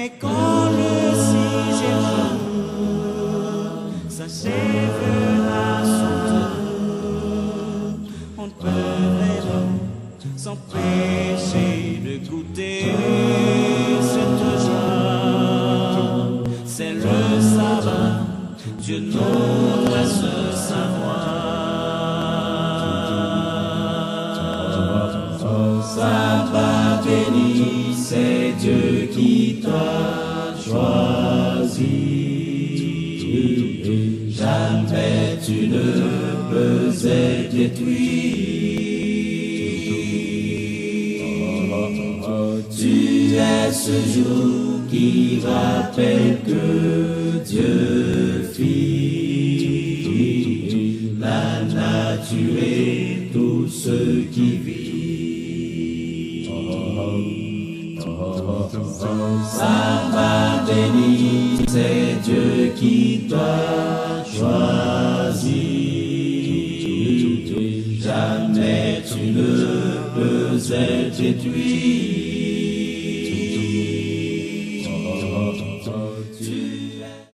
Mais quand le sixième jour s'achèvera son temps, on ne peut vraiment s'empêcher de goûter cette joie. C'est le sabbat, Dieu nous laisse savoir. Sabbat béni, c'est Dieu qui t'a choisi. Jamais tu ne peux être détruit. Tu es ce jour qui rappelle que Dieu fit la nature et tout ce qui vit. Sabbat béni, c'est Dieu qui t'a choisi. Jamais tu ne peux être détruit.